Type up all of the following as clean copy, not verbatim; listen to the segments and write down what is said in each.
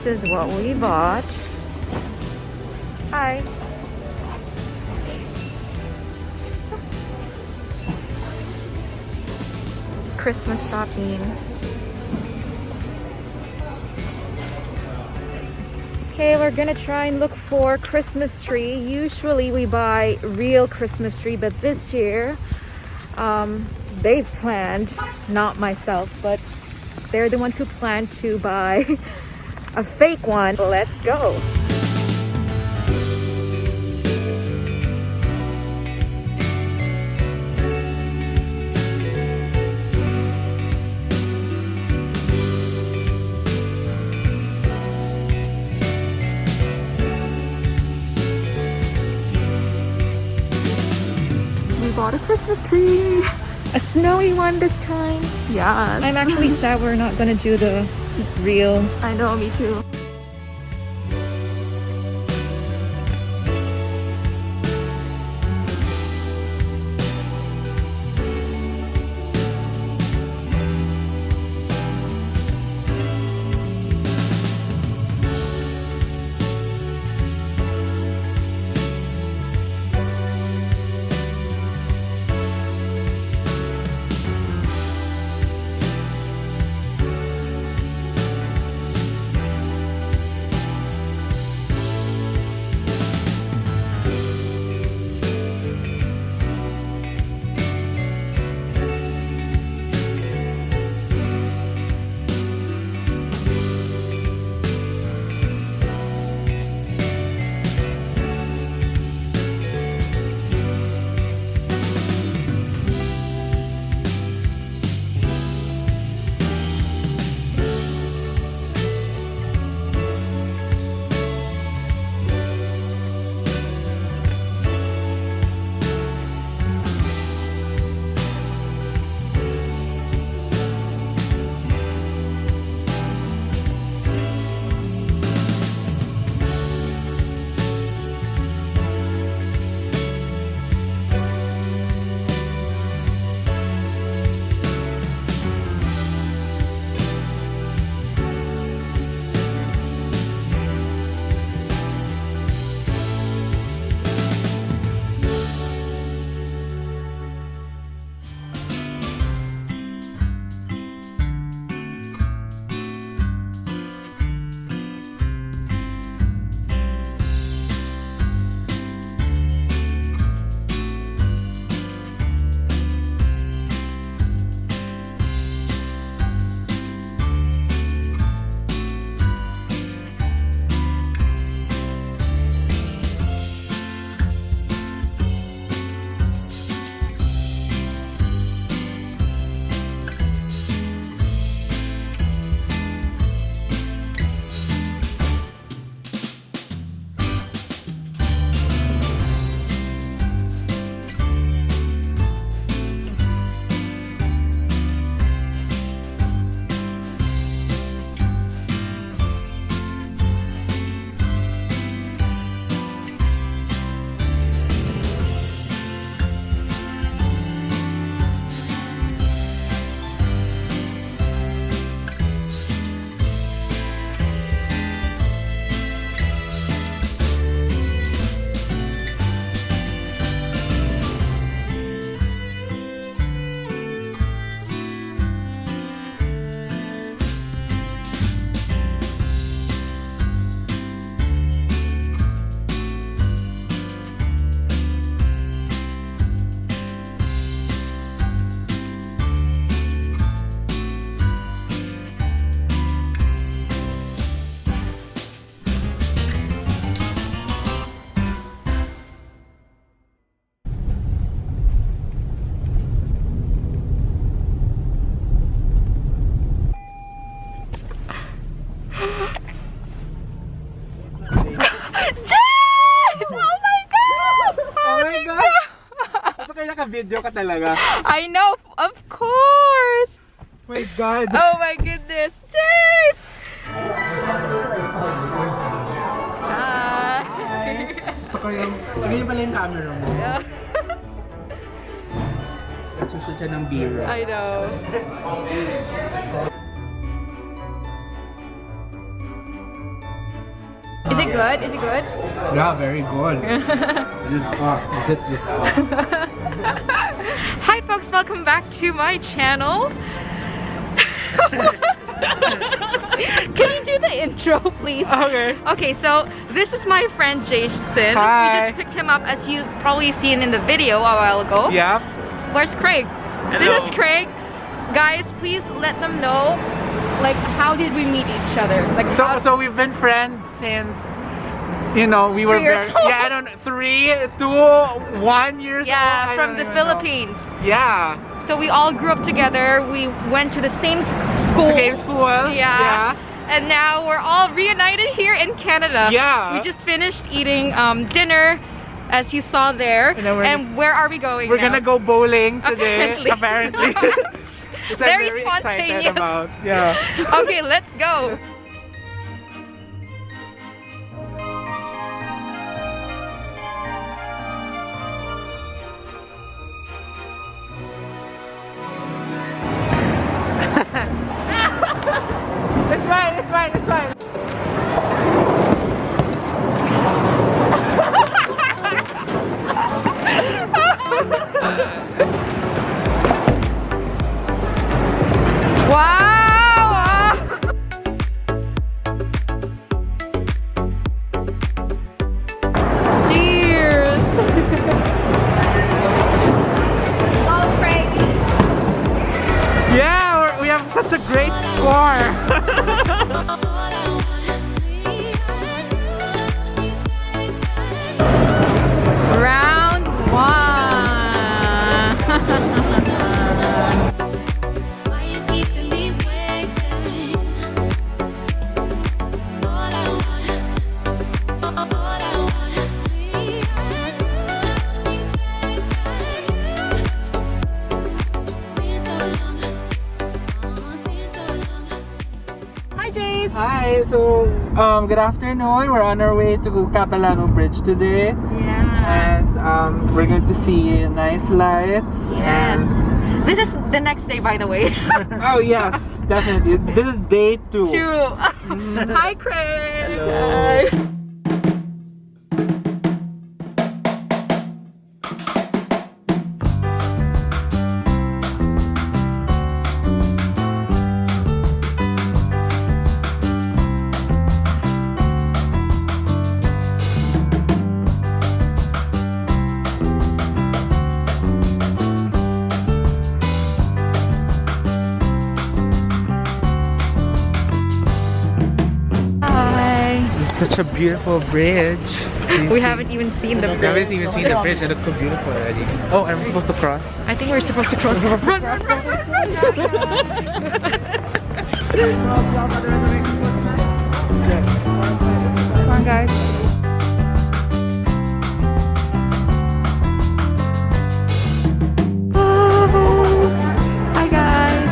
this is what we bought. Hi. Christmas shopping. Okay, we're gonna try and look for Christmas tree. Usually we buy real Christmas tree, but this year they've planned, not myself, but they're the ones who plan to buy a fake one. Let's go. Bought a Christmas tree, a snowy one this time. Yeah, I'm actually sad we're not gonna do the real. I know, me too. Naka-video ka talaga. I know, of course. My God. Oh my goodness. Cheers! So kayo, ganyan pala yung camera mo. Yeah. Nagsushoot siya ng beer. I know. good? Is it good? Yeah, very good. That's this Hi folks, welcome back to my channel. Can you do the intro, please? Okay. Okay, so this is my friend Jason. Hi. We just picked him up, as you probably seen in the video a while ago. Yeah. Where's Craig? Hello. This is Craig. Guys, please let them know, like, how did we meet each other? Like, So we've been friends since, you know, we were 3 years very, old. yeah, I don't know, 3, 2, 1 years old. yeah, I from don't the even know. Philippines. Yeah. So we all grew up together. We went to the same school. Same school. Yeah. And now we're all reunited here in Canada. Yeah. We just finished eating dinner, as you saw there. And where are we going We're now? gonna go bowling today, Apparently. Which Very I'm very excited spontaneous. about. Yeah. Okay, let's go. It's fine, it's fine, it's fine. Wow! Cheers! Oh, Frankie! Yeah, we have such a great score. Round 1. Hi, Jace. Hi, so good afternoon. We're on our way to Capilano Bridge today. Yeah. And we're going to see nice lights. Yes. This is the next day, by the way. Oh yes, definitely. This is day 2. True. Hi, Craig. Hello. Hi. Such a beautiful bridge. We haven't even seen the We bridge. haven't even seen the bridge. It looks so beautiful already. Oh, I'm supposed to cross. I think we're supposed to cross. Run, run, run, run, Come on, guys. Oh, hi, guys.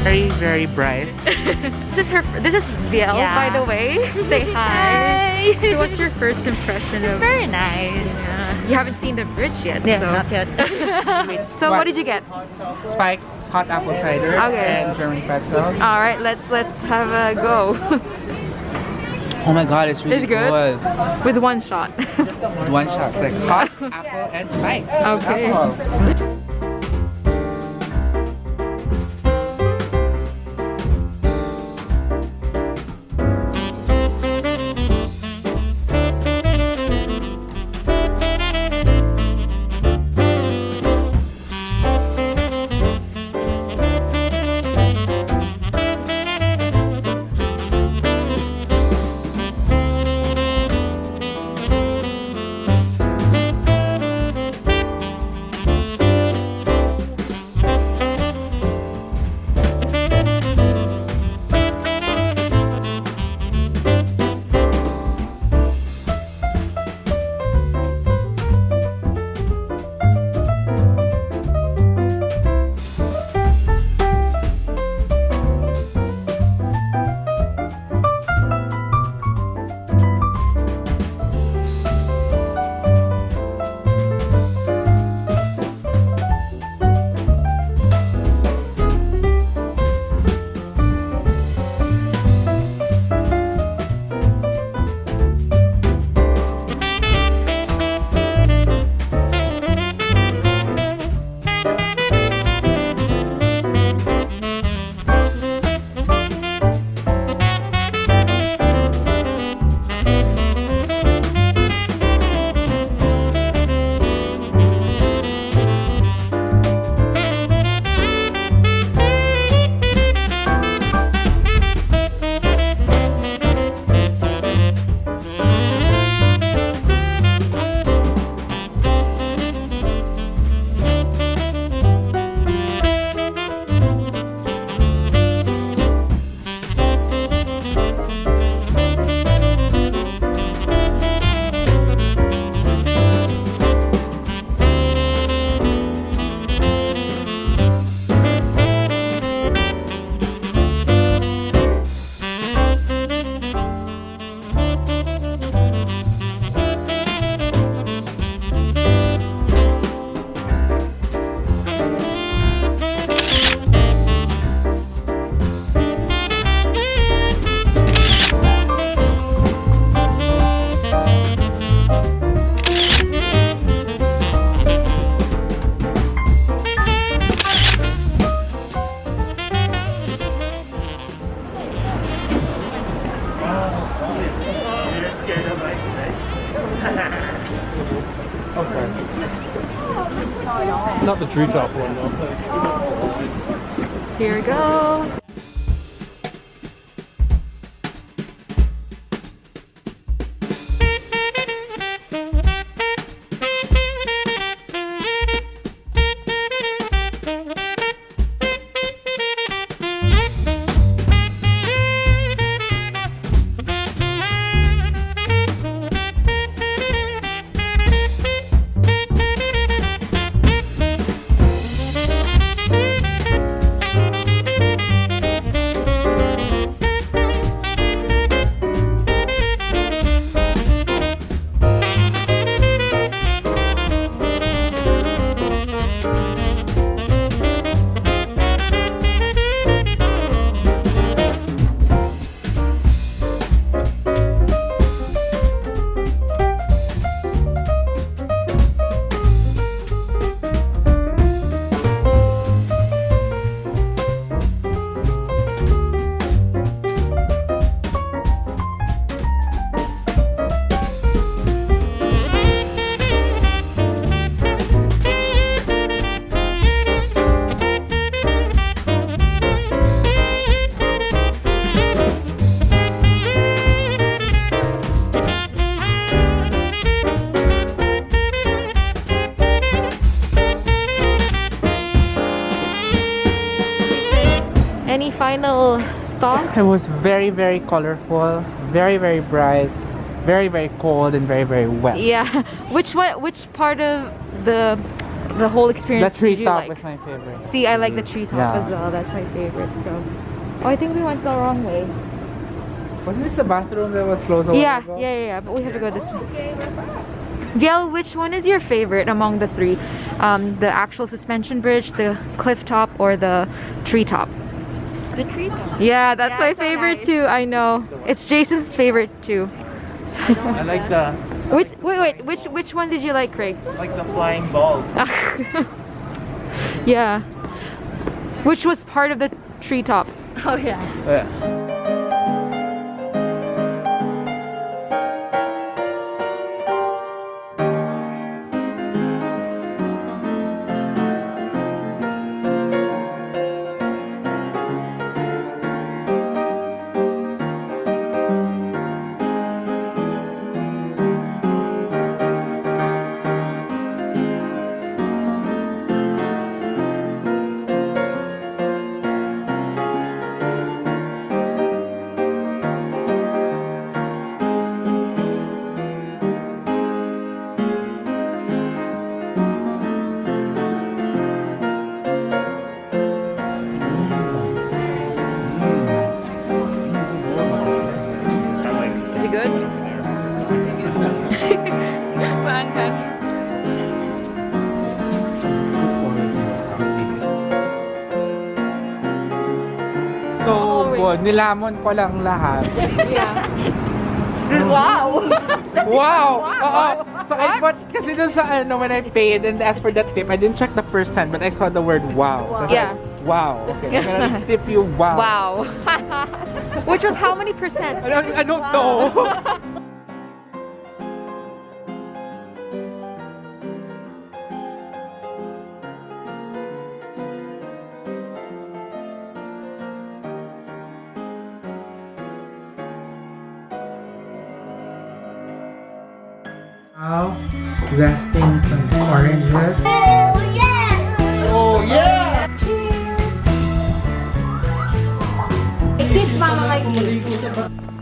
Very, very bright. This is Viel, by the way. Say hi. So what's your first impression of? Very nice. Yeah. You haven't seen the bridge yet. Yeah, so. not yet. So what did you get? Spike, hot apple cider, Okay. and German pretzels. All right, let's have a go. Oh my god, it's really It's good? With one shot. With one shot. It's like hot, apple, and spike. with Okay. alcohol. Not the treetop one though. Here we go. Any final thoughts? It was very, very colorful, very, very bright, very, very cold, and very, very wet. Yeah. Which part of the whole experience The did you treetop like? was my favorite. See, I like the treetop Yeah. as well. That's my favorite. So, oh, I think we went the wrong way. Wasn't it the bathroom that was closed a while Yeah, ago? yeah. But we have to go this way. Viel, which one is your favorite among the three? The actual suspension bridge, the cliff top, or the treetop? The treetop. Yeah, that's Yeah, my it's so favorite nice. too. I know. It's Jason's favorite too. I like the Which one did you like, Craig? the flying balls. Yeah. Which was part of the treetop. Oh yeah. Yeah. Is it good? So good. Nilamon ko lang lahat. Yeah. Wow. Wow! Oo. So I put, kasi dun sa when I paid and asked for the tip, I didn't check the percent, but I saw the word wow. So I was Yeah. like, wow. Okay, I'm gonna tip you wow. Wow. Which was how many percent? I don't know. Now, zesting some oranges. Oh yeah. Oh yeah! Kiss mama kay Kiss.